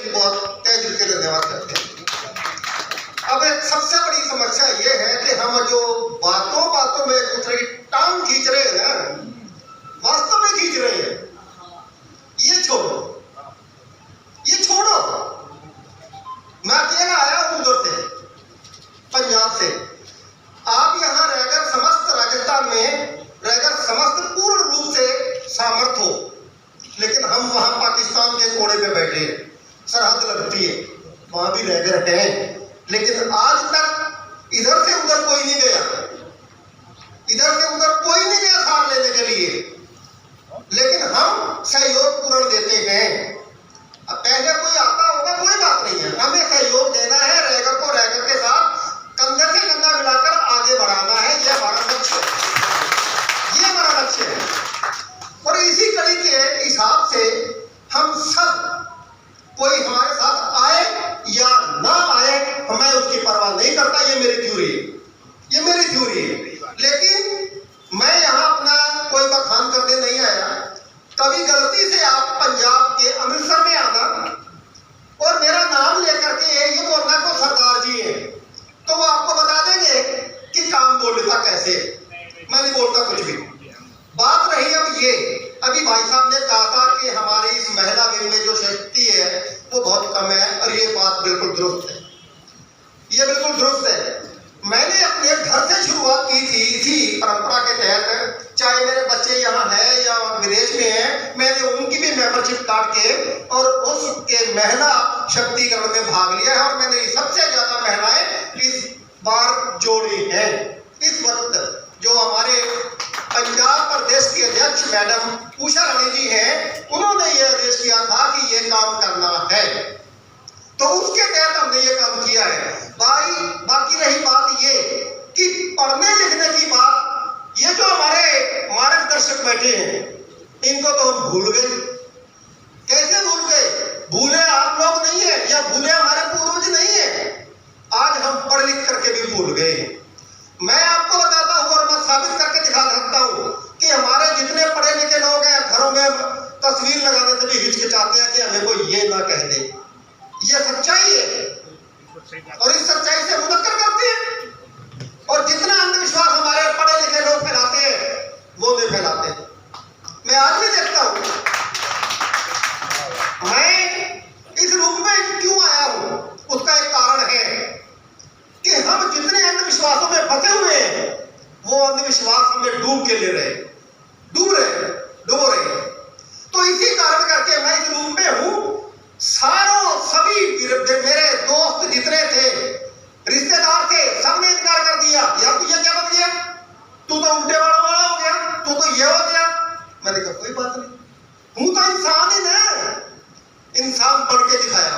भी बहुत तहे दिल के धन्यवाद करते हैं। अब एक सबसे बड़ी समस्या ये है कि हम जो बातों बातों में एक दूसरे की टांग खींच रहे हैं ना, वास्तव में खींच रहे हैं, ये छोड़ो, ये छोड़ो। मैं अकेला आया हूं उधर से, पंजाब से। आप यहाँ रहकर समस्त राजस्थान में रहकर समस्त पूर्ण रूप से सामर्थ हो, लेकिन हम वहां पाकिस्तान के कोने पे बैठे हैं, सरहद लगती है, वहां भी रहकर हैं, लेकिन आज तक इधर से उधर कोई नहीं गया, इधर से उधर कोई नहीं गया सार लेने के लिए, लेकिन हम सहयोग पूर्ण देते हैं। अब पहले कोई आता होगा कोई बात नहीं है, हमें सहयोग देना है, रैगर को रैगर के साथ कंधे से कंधा मिलाकर आगे बढ़ाना है, यह हमारा लक्ष्य है, ये हमारा लक्ष्य है। और इसी कड़ी के हिसाब से हम सब, कोई हमारे साथ आए या ना आए, मैं उसकी परवाह नहीं करता, ये मेरी थ्योरी है, ये मेरी थ्योरी है। लेकिन मैं यहाँ अपना कोई बखान करने नहीं आया। कभी गलती से आप पंजाब के अमृतसर में आना और मेरा नाम लेकर के ये बोलना को सरदार जी है, तो वो आपको बता देंगे कि काम बोलता कैसे। मैं नहीं बोलता कुछ भी। बात रही अब ये, अभी भाई साहब ने कहा था कि हमारी इस महिला विंग में जो शक्ति है वो बहुत कम है, और ये बात बिल्कुल दुरुस्त है, ये बिल्कुल दुरुस्त है। मैंने अपने घर से शुरुआत की थी इसी परंपरा के तहत, चाहे मेरे बच्चे यहाँ हैं या विदेश में हैं, मैंने उनकी भी मेंबरशिप काट के और उसके महिला शक्तिकरण में भाग लिया है, और मैंने सबसे ज्यादा महिलाएं इस बार जोड़ी हैं। इस वक्त जो हमारे पंजाब प्रदेश के अध्यक्ष मैडम उषा रानी जी हैं, उन्होंने ये आदेश किया था कि ये काम करना है, तो उसके तहत हमने ये काम किया है। भाई बाकी रही बात ये कि पढ़ने लिखने की बात, ये जो हमारे मार्गदर्शक बैठे हैं, इनको तो हम भूल गए। कैसे भूल गए? भूले आप लोग नहीं है, या भूले हमारे पूर्वज नहीं है, आज हम पढ़ लिख करके भी भूल गए। मैं आपको बताता हूँ और मैं साबित करके दिखा सकता हूँ कि हमारे जितने पढ़े लिखे लोग हैं, घरों में तस्वीर लगाने से भी हिचकिचाते हैं कि हमें कोई ये ना कह दे। ये सच्चाई है, और इस सच्चाई से मुनक्कर करते हैं, और जितना अंधविश्वास हमारे पढ़े लिखे लोग फैलाते हैं वो नहीं फैलाते। मैं आज भी देखता हूं, मैं इस रूप में क्यों आया हूं, उसका एक कारण है कि हम जितने अंधविश्वासों में फंसे हुए हैं, वो अंधविश्वास हमें डूब के ले रहे, डूब रहे। तो इसी कारण करके मैं इस रूप में हूं। सभी मेरे दोस्त जितने थे, रिश्तेदार थे, सबने इनकार कर दिया, यार तुझे क्या बन गया, तू तो उल्टे वाला हो गया, तू तो ये हो गया। मैंने कहा कोई बात नहीं, हूं तो इंसान ही ना, इंसान बन के दिखाया।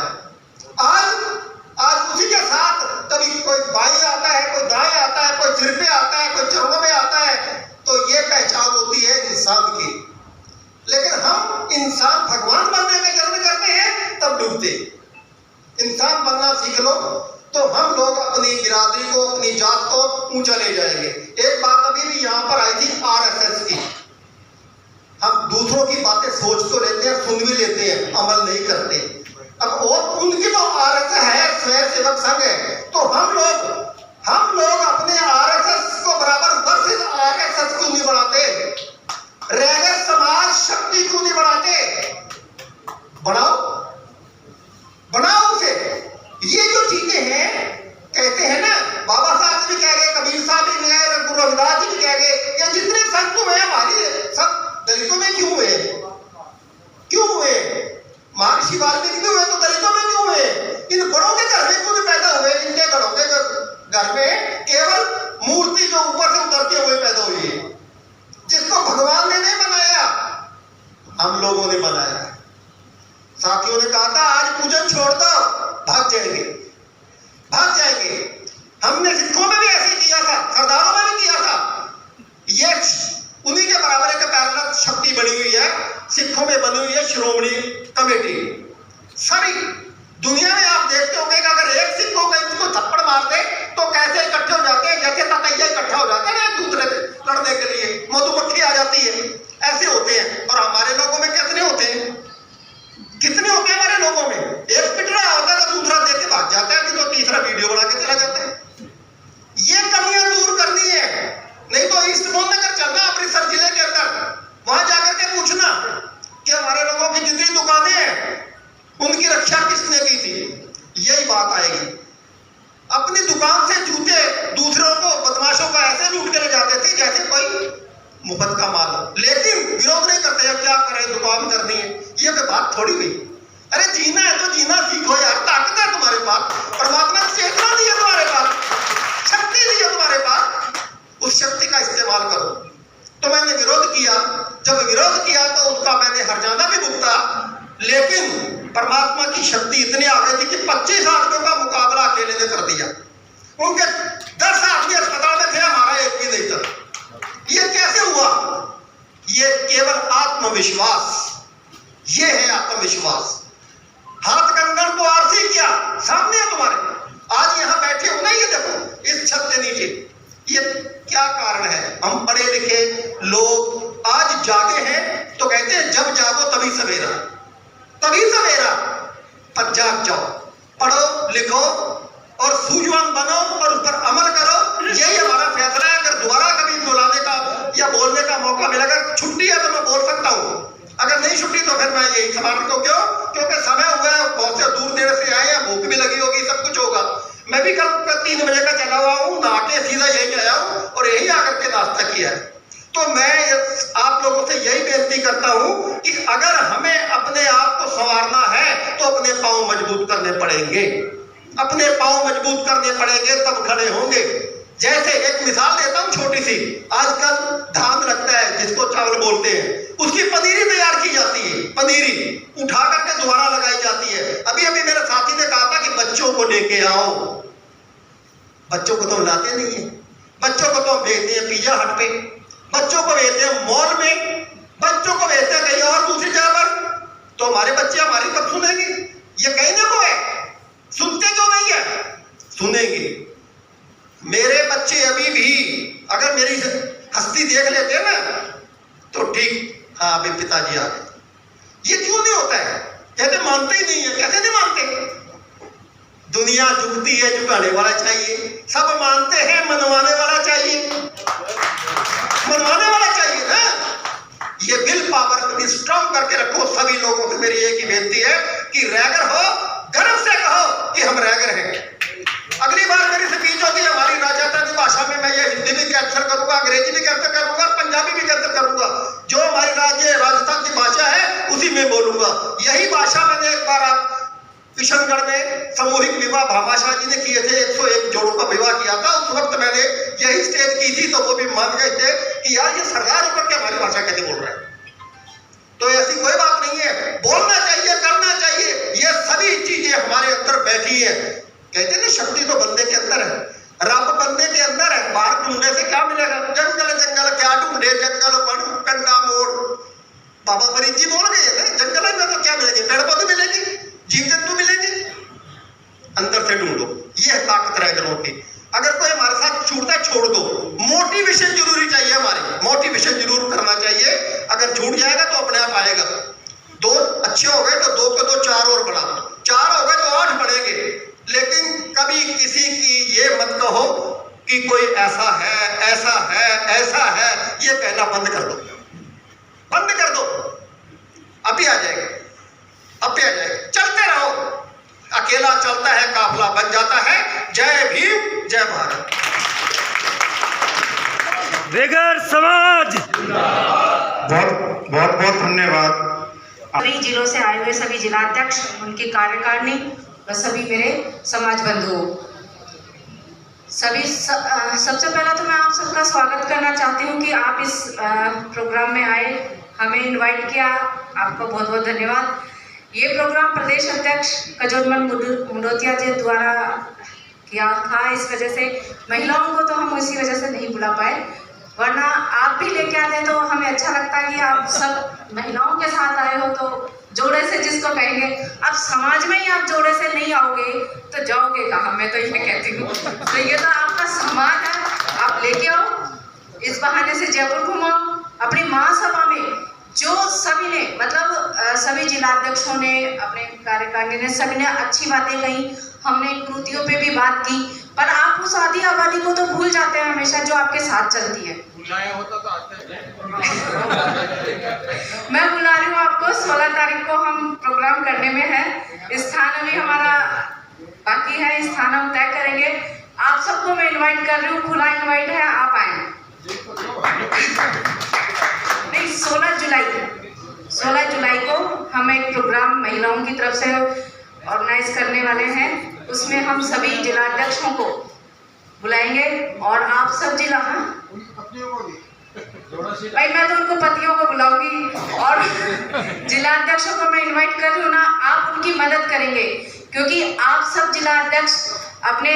आज उसी के साथ कभी कोई बाएं आता है, कोई दाएं आता है, कोई सिर पे आता है, कोई चरणों में आता है, तो ये पहचान होती है इंसान की। लेकिन हम इंसान भगवान बनने का जन्म करते हैं तब डूबते। इंसान बनना सीख लो तो हम लोग अपनी बिरादरी को, अपनी जात को ऊंचा ले जाएंगे। एक बात अभी भी यहाँ पर आई थी आरएसएस की। हम दूसरों की बातें सोच तो लेते हैं, सुन भी लेते हैं, अमल नहीं करते। अब और उनकी तो आरएसएस है, स्वयं सेवक संघ है, तो हम लोग अपने आरएसएस को बराबर वर्सेस आरएसएस क्यों नहीं बढ़ाते? रैगर समाज शक्ति क्यों नहीं बढ़ाते? बनाओ उसे। ये जो चीजें हैं, कहते हैं ना, बाबा साहब भी कह गए, कबीर साहब भी कह गए, गुरु रविदास जी भी कह गए, ये जितने संत हुए हमारी सब दलितों में क्यों हुए? महर्षि वाल्मीकि हुए तो दलितों में क्यों हुए? इन बड़ों के घर में क्यों नहीं पैदा हुए? इनके घरों के घर में केवल मूर्ति जो ऊपर से उतरते हुए पैदा हुई है, जिसको भगवान ने नहीं बनाया, हम लोगों ने बनाया। साथियों ने कहा था आज पूजन छोड़ दो, भाग जाएंगे। हमने सिखों में भी ऐसे किया था, सरदारों में भी किया था। ये उन्हीं के बराबर एक पैरेलल शक्ति बनी हुई है, सिखों में बनी हुई है श्रोमणी कमेटी। सारी दुनिया में आप देखते होंगे कि अगर एक सिख को इसको थप्पड़ मार दे तो कैसे इकट्ठे हो जाते हैं, जैसे ततैया इकट्ठा हो जाते हैं ना एक दूसरे से लड़ने के लिए, मधुमक्खी आ जाती है, ऐसे होते हैं। और हमारे लोगों में कितने होते हैं हमारे लोगों में? एक किसने की थी? यही बात आएगी। अपनी दुकान से जूते दूसरों को, बदमाशों को ऐसे लूट के ले जाते थे जैसे कोई मुफ्त का माल हो, लेकिन विरोध नहीं करते। अब क्या करें, दुकान करनी है, ये कोई बात थोड़ी हुई। अरे जीना है तो जीना सीखो यार, ताकत है तुम्हारे पास, परमात्मा ने चेतना दी है तुम्हारे पास, शक्ति दी है तुम्हारे पास, उस शक्ति का इस्तेमाल करो। तो मैंने विरोध किया, जब विरोध किया तो उसका मैंने हर्जाना भी भुगता, लेकिन परमात्मा की शक्ति इतनी आ गई थी कि 25 आदमियों का मुकाबला अकेले ने कर दिया। उनके 10 आदमी अस्पताल में थे, हमारा एक भी नहीं था। ये कैसे हुआ? ये केवल आत्मविश्वास, ये है आत्मविश्वास। हाथ कंगन को आरसी किया, सामने है तुम्हारे, आज यहां बैठे हो ना, ये देखो इस छत के नीचे, ये क्या कारण है? हम पढ़े लिखे लोग आज जागे हैं तो कहते हैं जब जागो तभी सवेरा, तभी सवेरा, पर जाग जाओ, पढ़ो लिखो और सूझवान बनो और उस पर अमल करो। यही हमारा फैसला है। अगर दोबारा कभी बुलाने का या बोलने का मौका मिलेगा, छुट्टी है तो मैं बोल सकता हूँ, अगर नहीं छुट्टी तो फिर मैं यही संभाल को, क्यों? क्योंकि समय हुआ है, बहुत से दूर देर से आए हैं, भूख भी लगी होगी, सब कुछ होगा। मैं भी कल 3 बजे का चला हुआ हूँ, नहा के सीधा यही आया हूँ और यही आकर के नाश्ता किया है। तो मैं आप लोगों से यही बेनती करता हूँ कि अगर हमें अपने आप को संवारना है तो अपने पांव मजबूत करने पड़ेंगे, अपने पांव मजबूत करने पड़ेंगे, तब खड़े होंगे। जैसे एक मिसाल देता हूँ छोटी सी, आजकल धान लगता है जिसको चावल बोलते हैं, उसकी पनीरी तैयार की जाती है, पनीरी उठा करके दोबारा लगाई जाती है। अभी अभी मेरे साथी ने कहा था कि बच्चों को लेके आओ, बच्चों को तो लाते नहीं है, बच्चों को तो भेजते हैं पिज्जा हट पे, बच्चों को भेजते हैं मॉल में, बच्चों को भेजते हैं कहीं और दूसरी जगह पर। तो हमारे बच्चे हमारी कब सुनेंगे? ये कहने को है, सुनते क्यों नहीं है? सुनेंगे। मेरे बच्चे अभी भी अगर मेरी हस्ती देख लेते हैं ना तो ठीक, हाँ अभी पिताजी आ गए। ये क्यों नहीं होता है? कहते मानते ही नहीं है। कैसे नहीं मानते? दुनिया झुकती है, झुकाने वाला चाहिए। सब मानते हैं, मनवाने वाला चाहिए, मनवाने वाला चाहिए ना। ये विल पावर अपनी स्ट्रॉन्ग करके रखो। सभी लोगों से मेरी एक ही बेनती है कि रैगर हो, गर्व से कहो कि हम रैगर हैं। अगली बार मेरी स्पीच होगी हमारी राजस्थानी भाषा में, मैं ये हिंदी भी कैप्चर करूंगा, अंग्रेजी भी कैप्चर करूंगा, पंजाबी भी कैप्चर करूंगा। जो हमारी राज्य राजस्थान की भाषा है उसी में बोलूंगा। यही भाषा मैंने एक बार किशनगढ़ में सामूहिक विवाह भामाशाह जी ने किए थे, 101 जोड़ों का विवाह किया था। उस वक्त मैंने यही स्टेज की थी, तो वो भी मान गए थे कि यार ये सरदार होकर के हमारी भाषा कैसे बोल रहा है। तो ऐसी कोई बात नहीं है, बोलना चाहिए, करना चाहिए। ये सभी चीजें हमारे अंदर बैठी है। कहते हैं ना शक्ति तो बंदे के अंदर है, रब बंदे के अंदर है। बाहर ढूंढने से क्या मिलेगा? जंगल जंगल क्या ढूंढे, जंगल वन कंडा मोड़। बाबा फरीद जी बोल गए ना, जंगल में तो क्या मिलेगी? पेड़ पौधे मिलेगी, जीव जंतु मिलेंगे, अंदर से ढूंढो। ये है ताकत रैगरों की। अगर कोई हमारे साथ छूटता है छोड़ दो। मोटिवेशन जरूरी चाहिए, हमारी मोटिवेशन जरूर करना चाहिए। अगर छूट जाएगा तो अपने आप आएगा। 2 अच्छे हो गए तो 2 को 2 4 और बढ़ा, 4 हो गए तो 8 बढ़ेंगे। लेकिन कभी किसी की ये मत कहो कि कोई ऐसा है, ऐसा है, ऐसा है। ये कहना बंद कर दो, बंद कर दो। अभी आ जाएगा, अभी आ जाएगा। चलते रहो, अकेला चलता है काफिला बन जाता है। जय भीम, जय भारत। रैगर समाज बहुत बहुत बहुत धन्यवाद। सभी जिलों से आए हुए सभी जिलाध्यक्ष, उनकी कार्यकारिणी और सभी मेरे समाज बंधुओं, सबसे पहले तो मैं आप सबका स्वागत करना चाहती हूं कि आप इस प्रोग्राम में आए, हमें इनवाइट किया, आपको बहुत बहुत धन्यवाद। ये प्रोग्राम प्रदेश अध्यक्ष कजोरमल मुंडोतिया जी द्वारा किया था, इस वजह से महिलाओं को तो हम इसी वजह से नहीं बुला पाए, वरना आप भी लेके आते तो हमें अच्छा लगता है कि आप सब महिलाओं के साथ आए हो। तो जोड़े से जिसको कहेंगे, अब समाज में ही आप जोड़े से नहीं आओगे तो जाओगे कहाँ? मैं तो ये कहती हूँ। तो ये तो आपका सम्मान है, आप लेके आओ। इस बहाने से जयपुर घुमाओ। अपनी महासभा में जो सभी ने, मतलब सभी जिलाध्यक्षों ने, अपने कार्यकारिणी ने, सभी ने अच्छी बातें कही। हमने कृतियों पे भी बात की, पर आप उस आधी आबादी को तो भूल जाते हैं हमेशा जो आपके साथ चलती है। होता तो आते मैं बुला रही हूँ आपको। 16 तारीख को हम प्रोग्राम करने में है। स्थान अभी हम है, स्थान हम तय करेंगे। आप सबको मैं इनवाइट कर रही हूँ, खुला इनवाइट है, आप आए। नहीं, 16 जुलाई को हम एक प्रोग्राम महिलाओं की तरफ से ऑर्गेनाइज करने वाले हैं। उसमें हम सभी जिलाध्यक्षों को बुलाएंगे और आप सब जिला, भाई मैं तो उनको पतियों को बुलाऊंगी और जिलाध्यक्षों को मैं इनवाइट कर रही हूँ ना, आप उनकी मदद करेंगे क्योंकि आप सब जिलाध्यक्ष अपने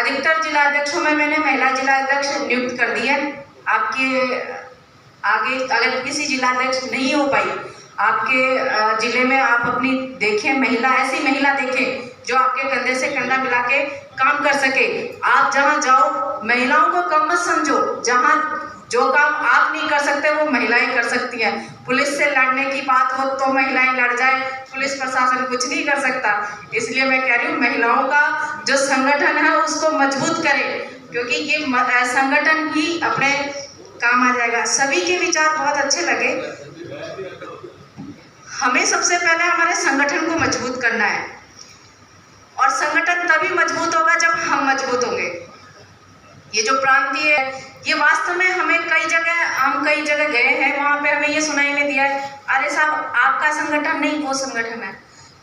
अधिकतर जिलाध्यक्षों में मैंने महिला जिलाध्यक्ष नियुक्त कर दी है। आपके आगे अगर किसी जिलाध्यक्ष नहीं हो पाई आपके जिले में, आप अपनी देखें महिला, ऐसी महिला देखें जो आपके कंधे से कंधा मिला के काम कर सके। आप जहाँ जाओ महिलाओं को कम मत समझो, जहाँ जो काम आप नहीं कर सकते वो महिलाएं कर सकती हैं। पुलिस से लड़ने की बात हो तो महिलाएं लड़ जाए, पुलिस प्रशासन कुछ नहीं कर सकता। इसलिए मैं कह रही हूँ महिलाओं का जो संगठन है उसको मजबूत करें क्योंकि ये संगठन ही अपने काम आ जाएगा। सभी के विचार बहुत अच्छे लगे। हमें सबसे पहले हमारे संगठन को मजबूत करना है और संगठन तभी मजबूत होगा जब हम मजबूत होंगे। ये जो प्रांतीय है ये वास्तव में हम कई जगह गए हैं, वहाँ पे हमें ये सुनाई में दिया है, अरे साहब आपका संगठन नहीं वो संगठन है।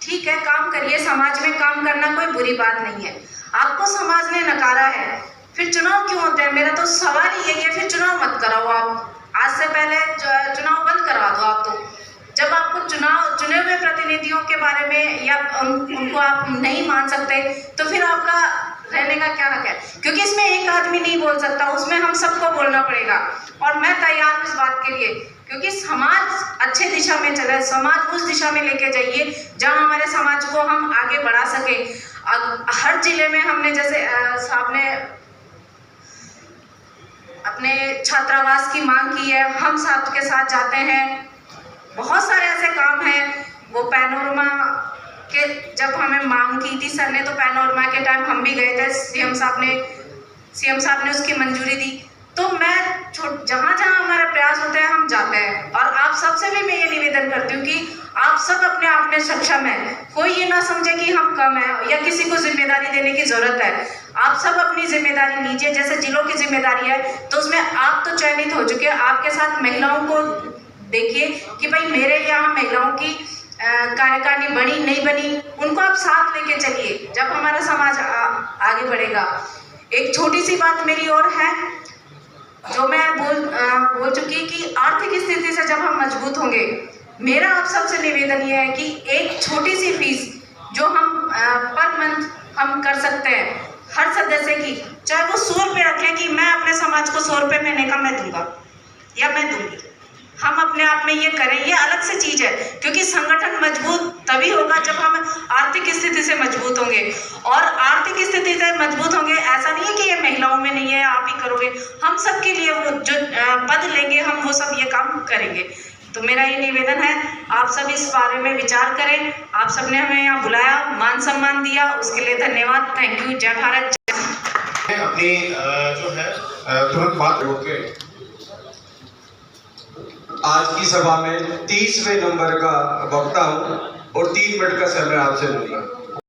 ठीक है, काम करिए, समाज में काम करना कोई बुरी बात नहीं है। आपको समाज ने नकारा है, फिर चुनाव क्यों होते हैं? मेरा तो सवाल ही यही है, फिर चुनाव मत कराओ। आप आज से पहले चुनाव बंद करवा दो। आप तो जब आपको चुने हुए प्रतिनिधियों के बारे में या उनको आप नहीं मान सकते तो फिर आपका रहने का क्या हक है? क्योंकि इसमें एक आदमी नहीं बोल सकता, उसमें हम सबको बोलना पड़ेगा और मैं तैयार हूँ इस बात के लिए क्योंकि समाज अच्छे दिशा में चले, समाज उस दिशा में लेके जाइए जहाँ हमारे समाज को हम आगे बढ़ा सके। हर जिले में हमने जैसे साहब ने अपने छात्रावास की मांग की है, हम साथ के साथ जाते हैं। बहुत सारे ऐसे काम हैं, वो पैनोरमा के जब हमें मांग की थी सर ने तो पैनोरमा के टाइम हम भी गए थे, सीएम साहब ने उसकी मंजूरी दी। तो मैं जहाँ हमारा प्रयास होता है हम जाते हैं और आप सबसे भी मैं ये निवेदन करती हूँ कि आप सब अपने आप में सक्षम है, कोई ये ना समझे कि हम कम है या किसी को जिम्मेदारी देने की जरूरत है। आप सब अपनी जिम्मेदारी लीजिए, जैसे जिलों की जिम्मेदारी है तो उसमें आप तो चयनित हो चुके हैं, आपके साथ महिलाओं को देखिए कि भाई मेरे यहाँ महिलाओं की कार्यकारिणी बनी नहीं बनी, उनको आप साथ लेके चलिए जब हमारा समाज आगे बढ़ेगा। एक छोटी सी बात मेरी और है जो मैं बोल चुकी कि आर्थिक स्थिति से जब हम मजबूत होंगे, मेरा आप सबसे निवेदन ये है कि एक छोटी सी फीस जो हम पर मंथ हम कर सकते हैं हर सदस्य की, चाहे वो 100 रुपये रखें कि मैं अपने समाज को 100 रुपये महीने का मैं दूंगा या मैं दूंगी, हम अपने आप में ये करें, ये अलग से चीज़ है क्योंकि संगठन मजबूत तभी होगा जब हम आर्थिक स्थिति से मजबूत होंगे। और आर्थिक स्थिति से मजबूत होंगे ऐसा नहीं है कि ये महिलाओं में नहीं है आप ही करोगे, हम सब के लिए वो जो पद लेंगे हम वो सब ये काम करेंगे। तो मेरा ये निवेदन है आप सब इस बारे में विचार करें। आप सबने हमें यहाँ बुलाया, मान सम्मान दिया, उसके लिए धन्यवाद। Thank you. जय भारत। अपनी जो है तुरंत बात होके आज की सभा में 30वें नंबर का वक्ता हूँ और 3 मिनट का समय आपसे लूंगा।